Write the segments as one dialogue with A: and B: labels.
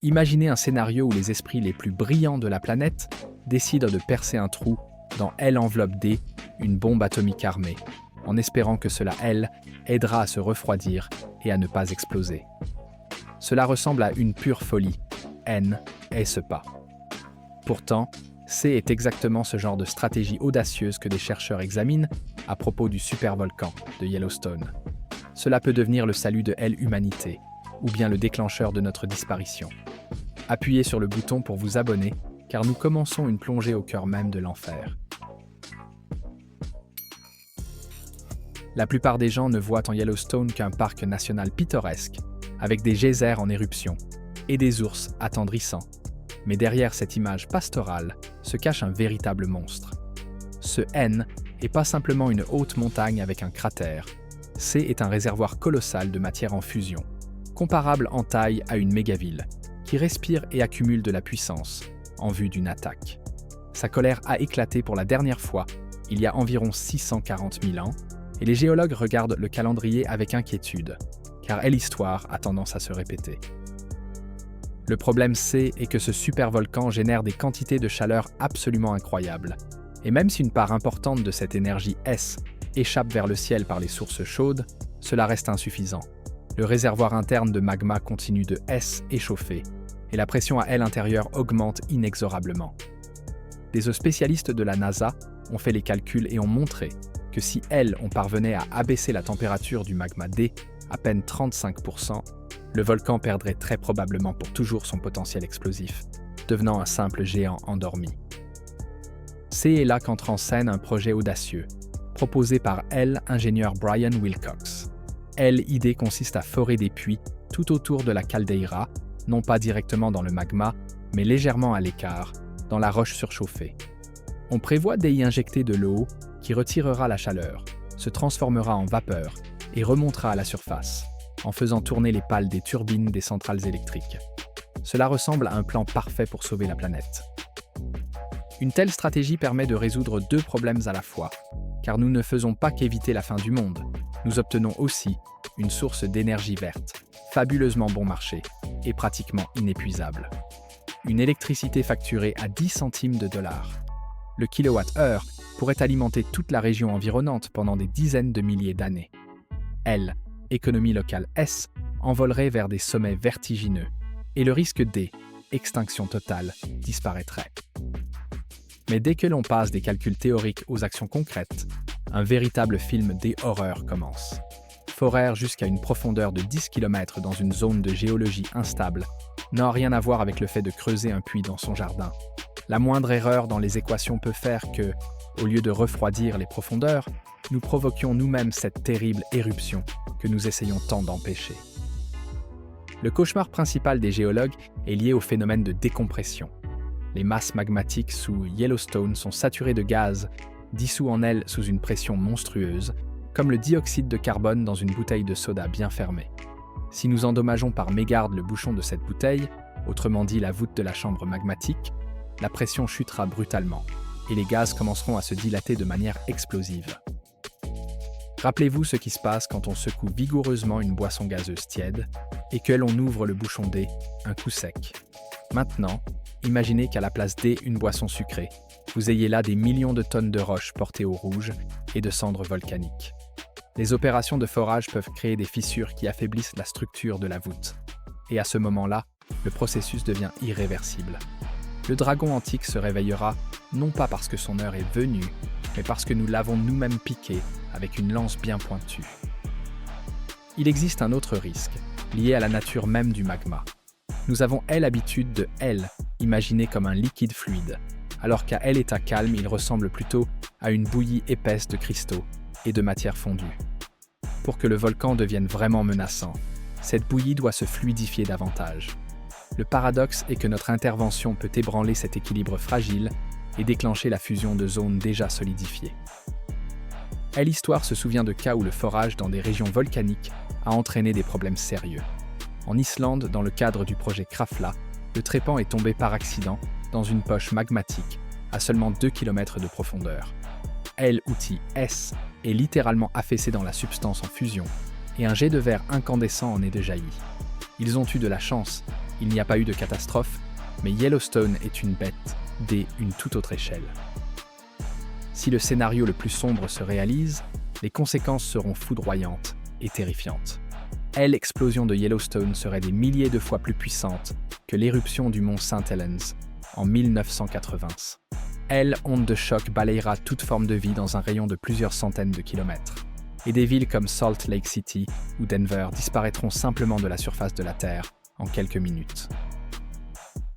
A: Imaginez un scénario où les esprits les plus brillants de la planète décident de percer un trou dans L enveloppe D, une bombe atomique armée, en espérant que cela, L, aidera à se refroidir et à ne pas exploser. Cela ressemble à une pure folie. N est ce pas. Pourtant, C est exactement ce genre de stratégie audacieuse que des chercheurs examinent à propos du supervolcan de Yellowstone. Cela peut devenir le salut de l'humanité, ou bien le déclencheur de notre disparition. Appuyez sur le bouton pour vous abonner, car nous commençons une plongée au cœur même de l'enfer. La plupart des gens ne voient en Yellowstone qu'un parc national pittoresque, avec des geysers en éruption et des ours attendrissants. Mais derrière cette image pastorale se cache un véritable monstre. Ce N n'est pas simplement une haute montagne avec un cratère. C est un réservoir colossal de matière en fusion, comparable en taille à une mégaville, qui respire et accumule de la puissance en vue d'une attaque. Sa colère a éclaté pour la dernière fois il y a environ 640 000 ans, et les géologues regardent le calendrier avec inquiétude, car l'histoire a tendance à se répéter. Le problème C est que ce supervolcan génère des quantités de chaleur absolument incroyables. Et même si une part importante de cette énergie S échappe vers le ciel par les sources chaudes, cela reste insuffisant. Le réservoir interne de magma continue de S échauffer, et la pression à L intérieure augmente inexorablement. Des spécialistes de la NASA ont fait les calculs et ont montré que si L on parvenait à abaisser la température du magma D à peine 35%, le volcan perdrait très probablement pour toujours son potentiel explosif, devenant un simple géant endormi. C'est là qu'entre en scène un projet audacieux, proposé par l'ingénieur Brian Wilcox. L'idée consiste à forer des puits tout autour de la caldeira, non pas directement dans le magma, mais légèrement à l'écart, dans la roche surchauffée. On prévoit d'y injecter de l'eau qui retirera la chaleur, se transformera en vapeur et remontera à la surface, en faisant tourner les pales des turbines des centrales électriques. Cela ressemble à un plan parfait pour sauver la planète. Une telle stratégie permet de résoudre deux problèmes à la fois, car nous ne faisons pas qu'éviter la fin du monde, nous obtenons aussi une source d'énergie verte, fabuleusement bon marché et pratiquement inépuisable. Une électricité facturée à 10 centimes de dollars. Le kilowatt-heure pourrait alimenter toute la région environnante pendant des dizaines de milliers d'années. L, économie locale S, envolerait vers des sommets vertigineux, et le risque D, extinction totale, disparaîtrait. Mais dès que l'on passe des calculs théoriques aux actions concrètes, un véritable film des horreurs commence. Forer jusqu'à une profondeur de 10 km dans une zone de géologie instable n'a rien à voir avec le fait de creuser un puits dans son jardin. La moindre erreur dans les équations peut faire que, au lieu de refroidir les profondeurs, nous provoquions nous-mêmes cette terrible éruption que nous essayons tant d'empêcher. Le cauchemar principal des géologues est lié au phénomène de décompression. Les masses magmatiques sous Yellowstone sont saturées de gaz, dissous en elles sous une pression monstrueuse, comme le dioxyde de carbone dans une bouteille de soda bien fermée. Si nous endommageons par mégarde le bouchon de cette bouteille, autrement dit la voûte de la chambre magmatique, la pression chutera brutalement, et les gaz commenceront à se dilater de manière explosive. Rappelez-vous ce qui se passe quand on secoue vigoureusement une boisson gazeuse tiède et que l'on ouvre le bouchon D, un coup sec. Maintenant, imaginez qu'à la place D, une boisson sucrée, vous ayez là des millions de tonnes de roches portées au rouge et de cendres volcaniques. Les opérations de forage peuvent créer des fissures qui affaiblissent la structure de la voûte. Et à ce moment-là, le processus devient irréversible. Le dragon antique se réveillera non pas parce que son heure est venue, mais parce que nous l'avons nous-mêmes piqué avec une lance bien pointue. Il existe un autre risque, lié à la nature même du magma. Nous avons l'habitude de imaginer comme un liquide fluide, alors qu'à état calme, il ressemble plutôt à une bouillie épaisse de cristaux et de matière fondue. Pour que le volcan devienne vraiment menaçant, cette bouillie doit se fluidifier davantage. Le paradoxe est que notre intervention peut ébranler cet équilibre fragile et déclencher la fusion de zones déjà solidifiées. L'histoire se souvient de cas où le forage dans des régions volcaniques a entraîné des problèmes sérieux. En Islande, dans le cadre du projet Krafla, le trépan est tombé par accident dans une poche magmatique à seulement 2 km de profondeur. L'outil S est littéralement affaissé dans la substance en fusion et un jet de verre incandescent en est déjailli. Ils ont eu de la chance, il n'y a pas eu de catastrophe, mais Yellowstone est une bête d'une toute autre échelle. Si le scénario le plus sombre se réalise, les conséquences seront foudroyantes et terrifiantes. L'explosion de Yellowstone serait des milliers de fois plus puissante que l'éruption du mont St. Helens en 1980. Onde de choc balayera toute forme de vie dans un rayon de plusieurs centaines de kilomètres. Et des villes comme Salt Lake City ou Denver disparaîtront simplement de la surface de la Terre en quelques minutes.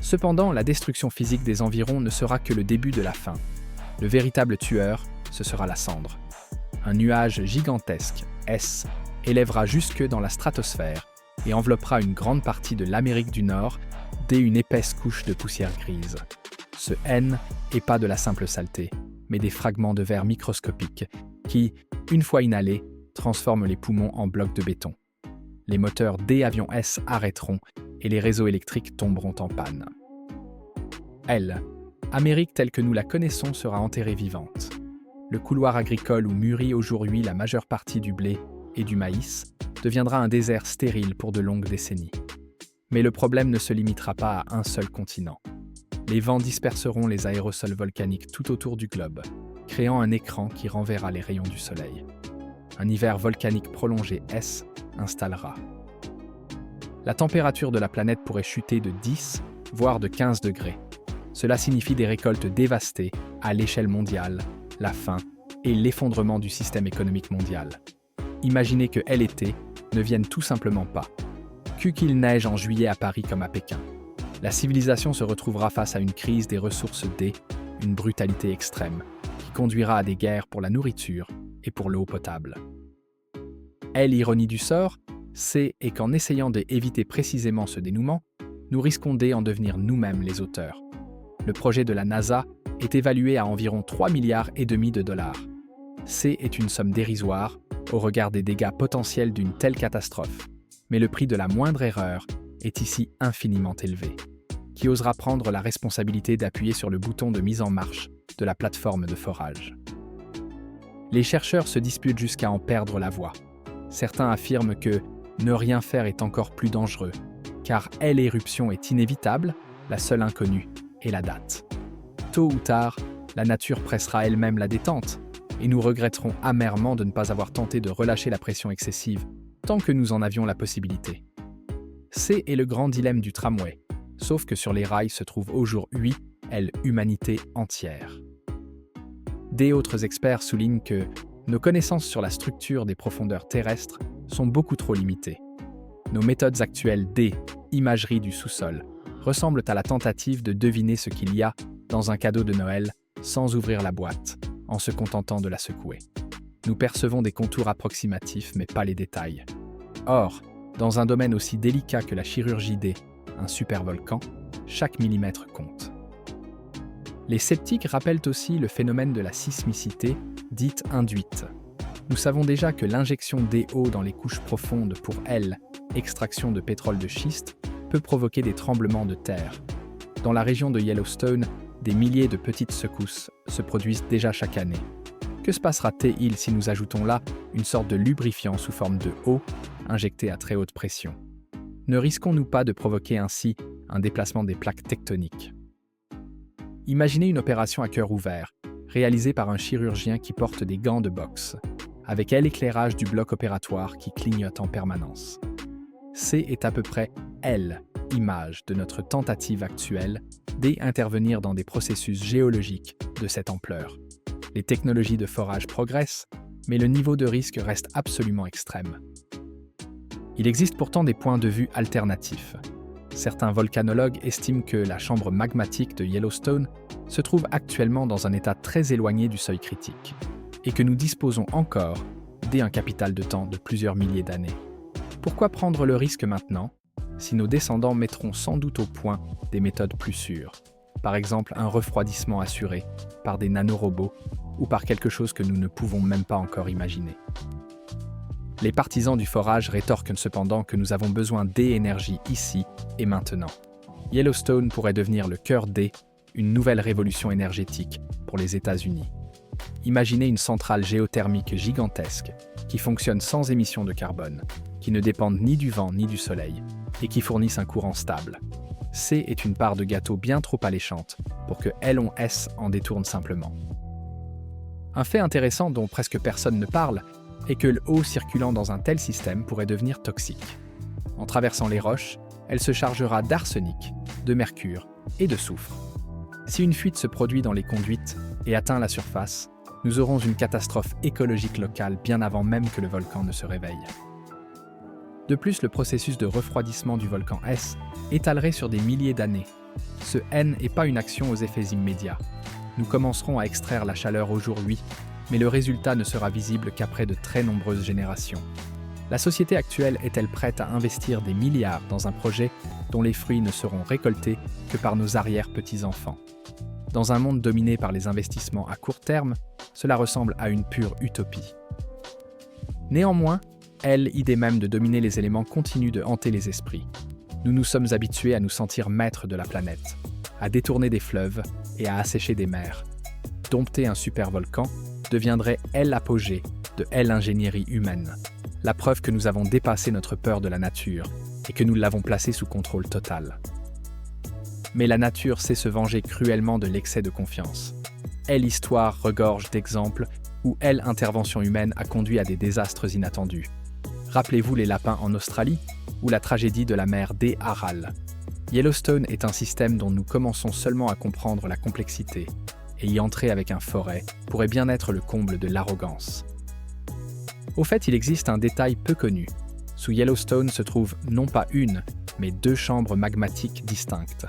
A: Cependant, la destruction physique des environs ne sera que le début de la fin. Le véritable tueur, ce sera la cendre. Un nuage gigantesque, élèvera jusque dans la stratosphère et enveloppera une grande partie de l'Amérique du Nord une épaisse couche de poussière grise. Ce N n'est pas de la simple saleté, mais des fragments de verre microscopiques qui, une fois inhalés, transforment les poumons en blocs de béton. Les moteurs des avions S arrêteront et les réseaux électriques tomberont en panne. Amérique telle que nous la connaissons sera enterrée vivante. Le couloir agricole où mûrit aujourd'hui la majeure partie du blé et du maïs deviendra un désert stérile pour de longues décennies. Mais le problème ne se limitera pas à un seul continent. Les vents disperseront les aérosols volcaniques tout autour du globe, créant un écran qui renverra les rayons du soleil. Un hiver volcanique prolongé installera. La température de la planète pourrait chuter de 10, voire de 15 degrés. Cela signifie des récoltes dévastées à l'échelle mondiale, la faim et l'effondrement du système économique mondial. Imaginez que l'été ne vienne tout simplement pas. Qu'il neige en juillet à Paris comme à Pékin. La civilisation se retrouvera face à une crise des ressources une brutalité extrême, qui conduira à des guerres pour la nourriture et pour l'eau potable. L'ironie du sort, c'est qu'en essayant d'éviter précisément ce dénouement, nous risquons d'en devenir nous-mêmes les auteurs. Le projet de la NASA est évalué à environ 3,5 milliards de dollars. Est une somme dérisoire au regard des dégâts potentiels d'une telle catastrophe. Mais le prix de la moindre erreur est ici infiniment élevé. Qui osera prendre la responsabilité d'appuyer sur le bouton de mise en marche de la plateforme de forage? Les chercheurs se disputent jusqu'à en perdre la voix. Certains affirment que ne rien faire est encore plus dangereux, car l'éruption est inévitable, la seule inconnue est la date. Tôt ou tard, la nature pressera elle-même la détente, et nous regretterons amèrement de ne pas avoir tenté de relâcher la pression excessive tant que nous en avions la possibilité. Est le grand dilemme du tramway, sauf que sur les rails se trouve aujourd'hui l'humanité entière. Autres experts soulignent que nos connaissances sur la structure des profondeurs terrestres sont beaucoup trop limitées. Nos méthodes actuelles d'imagerie du sous-sol ressemblent à la tentative de deviner ce qu'il y a dans un cadeau de Noël sans ouvrir la boîte, en se contentant de la secouer. Nous percevons des contours approximatifs, mais pas les détails. Or, dans un domaine aussi délicat que la chirurgie un supervolcan, chaque millimètre compte. Les sceptiques rappellent aussi le phénomène de la sismicité, dite induite. Nous savons déjà que l'injection d'eau dans les couches profondes pour extraction de pétrole de schiste, peut provoquer des tremblements de terre. Dans la région de Yellowstone, des milliers de petites secousses se produisent déjà chaque année. Que se passera-t-il si nous ajoutons là une sorte de lubrifiant sous forme de eau injecté à très haute pression? Ne risquons-nous pas de provoquer ainsi un déplacement des plaques tectoniques? Imaginez une opération à cœur ouvert, réalisée par un chirurgien qui porte des gants de boxe, avec l'éclairage du bloc opératoire qui clignote en permanence. Est à peu près l'image de notre tentative actuelle d'intervenir dans des processus géologiques de cette ampleur. Les technologies de forage progressent, mais le niveau de risque reste absolument extrême. Il existe pourtant des points de vue alternatifs. Certains volcanologues estiment que la chambre magmatique de Yellowstone se trouve actuellement dans un état très éloigné du seuil critique, et que nous disposons encore d'un capital de temps de plusieurs milliers d'années. Pourquoi prendre le risque maintenant, si nos descendants mettront sans doute au point des méthodes plus sûres, par exemple un refroidissement assuré par des nanorobots ou par quelque chose que nous ne pouvons même pas encore imaginer? Les partisans du forage rétorquent cependant que nous avons besoin d'énergie ici et maintenant. Yellowstone pourrait devenir le cœur une nouvelle révolution énergétique pour les États-Unis. Imaginez une centrale géothermique gigantesque qui fonctionne sans émission de carbone, qui ne dépende ni du vent ni du soleil, et qui fournissent un courant stable. C est une part de gâteau bien trop alléchante pour que L-S en détourne simplement. Un fait intéressant dont presque personne ne parle est que l'eau circulant dans un tel système pourrait devenir toxique. En traversant les roches, elle se chargera d'arsenic, de mercure et de soufre. Si une fuite se produit dans les conduites et atteint la surface, nous aurons une catastrophe écologique locale bien avant même que le volcan ne se réveille. De plus, le processus de refroidissement du volcan S étalerait sur des milliers d'années. Ce N n'est pas une action aux effets immédiats. Nous commencerons à extraire la chaleur aujourd'hui, mais le résultat ne sera visible qu'après de très nombreuses générations. La société actuelle est-elle prête à investir des milliards dans un projet dont les fruits ne seront récoltés que par nos arrière-petits-enfants? Dans un monde dominé par les investissements à court terme, cela ressemble à une pure utopie. Néanmoins, l'idée même de dominer les éléments continue de hanter les esprits. Nous nous sommes habitués à nous sentir maîtres de la planète, à détourner des fleuves et à assécher des mers. Dompter un supervolcan deviendrait l'apogée de l'ingénierie humaine, la preuve que nous avons dépassé notre peur de la nature et que nous l'avons placée sous contrôle total. Mais la nature sait se venger cruellement de l'excès de confiance. L'histoire regorge d'exemples où l'intervention humaine a conduit à des désastres inattendus. Rappelez-vous les lapins en Australie ou la tragédie de la mer des Aral. Yellowstone est un système dont nous commençons seulement à comprendre la complexité, et y entrer avec un forêt pourrait bien être le comble de l'arrogance. Au fait, il existe un détail peu connu. Sous Yellowstone se trouvent non pas une, mais deux chambres magmatiques distinctes.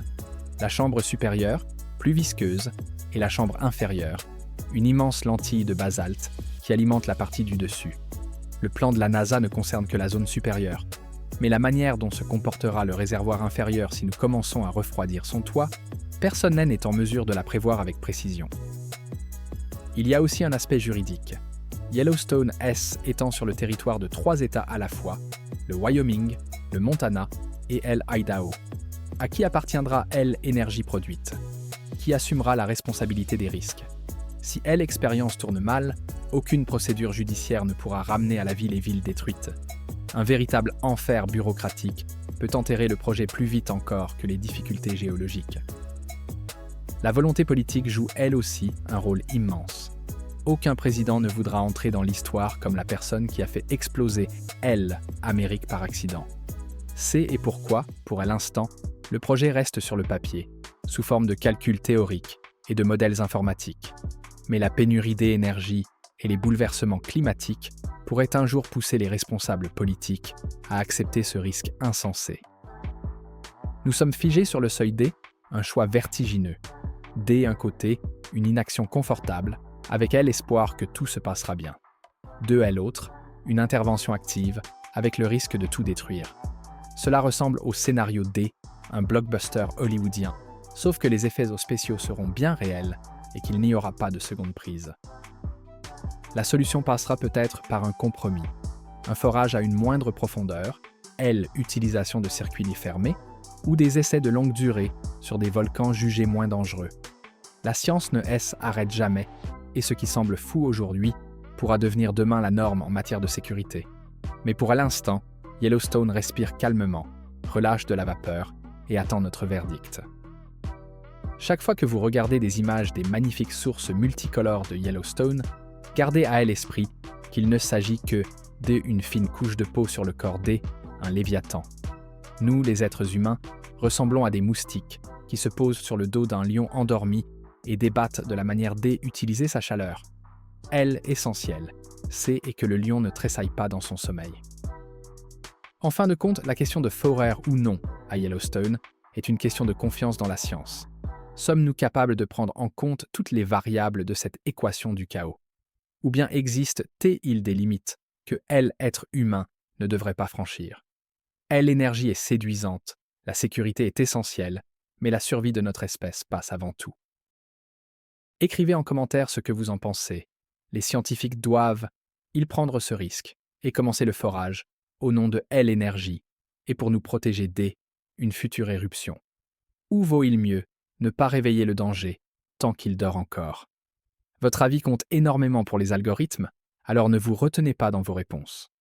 A: La chambre supérieure, plus visqueuse, et la chambre inférieure, une immense lentille de basalte qui alimente la partie du dessus. Le plan de la NASA ne concerne que la zone supérieure, mais la manière dont se comportera le réservoir inférieur si nous commençons à refroidir son toit, personne n'est en mesure de la prévoir avec précision. Il y a aussi un aspect juridique. Yellowstone S étend sur le territoire de 3 États à la fois, le Wyoming, le Montana et l'Idaho. À qui appartiendra l'énergie produite? Qui assumera la responsabilité des risques? Si l'expérience tourne mal, aucune procédure judiciaire ne pourra ramener à la vie les villes détruites. Un véritable enfer bureaucratique peut enterrer le projet plus vite encore que les difficultés géologiques. La volonté politique joue elle aussi un rôle immense. Aucun président ne voudra entrer dans l'histoire comme la personne qui a fait exploser l'Amérique par accident. C'est et pourquoi, pour l'instant, le projet reste sur le papier, sous forme de calculs théoriques et de modèles informatiques. Mais la pénurie d'énergie et les bouleversements climatiques pourraient un jour pousser les responsables politiques à accepter ce risque insensé. Nous sommes figés sur le seuil D, un choix vertigineux. D un côté, une inaction confortable, avec l'espoir que tout se passera bien. De l'autre, une intervention active, avec le risque de tout détruire. Cela ressemble au scénario D, un blockbuster hollywoodien, sauf que les effets spéciaux seront bien réels et qu'il n'y aura pas de seconde prise. La solution passera peut-être par un compromis, un forage à une moindre profondeur, utilisation de circuits fermés, ou des essais de longue durée sur des volcans jugés moins dangereux. La science ne s'arrête jamais, et ce qui semble fou aujourd'hui pourra devenir demain la norme en matière de sécurité. Mais pour l'instant, Yellowstone respire calmement, relâche de la vapeur et attend notre verdict. Chaque fois que vous regardez des images des magnifiques sources multicolores de Yellowstone, gardez à l'esprit qu'il ne s'agit que d'une fine couche de peau sur le corps un léviathan. Nous, les êtres humains, ressemblons à des moustiques qui se posent sur le dos d'un lion endormi et débattent de la manière d'utiliser sa chaleur. Essentiel, c'est que le lion ne tressaille pas dans son sommeil. En fin de compte, la question de forer ou non à Yellowstone est une question de confiance dans la science. Sommes-nous capables de prendre en compte toutes les variables de cette équation du chaos? Ou bien existe-t-il des limites que l'être humain ne devrait pas franchir? L'énergie est séduisante, la sécurité est essentielle, mais la survie de notre espèce passe avant tout. Écrivez en commentaire ce que vous en pensez. Les scientifiques doivent-ils prendre ce risque et commencer le forage au nom de l'énergie et pour nous protéger d'une future éruption? Ou vaut-il mieux ne pas réveiller le danger tant qu'il dort encore? Votre avis compte énormément pour les algorithmes, alors ne vous retenez pas dans vos réponses.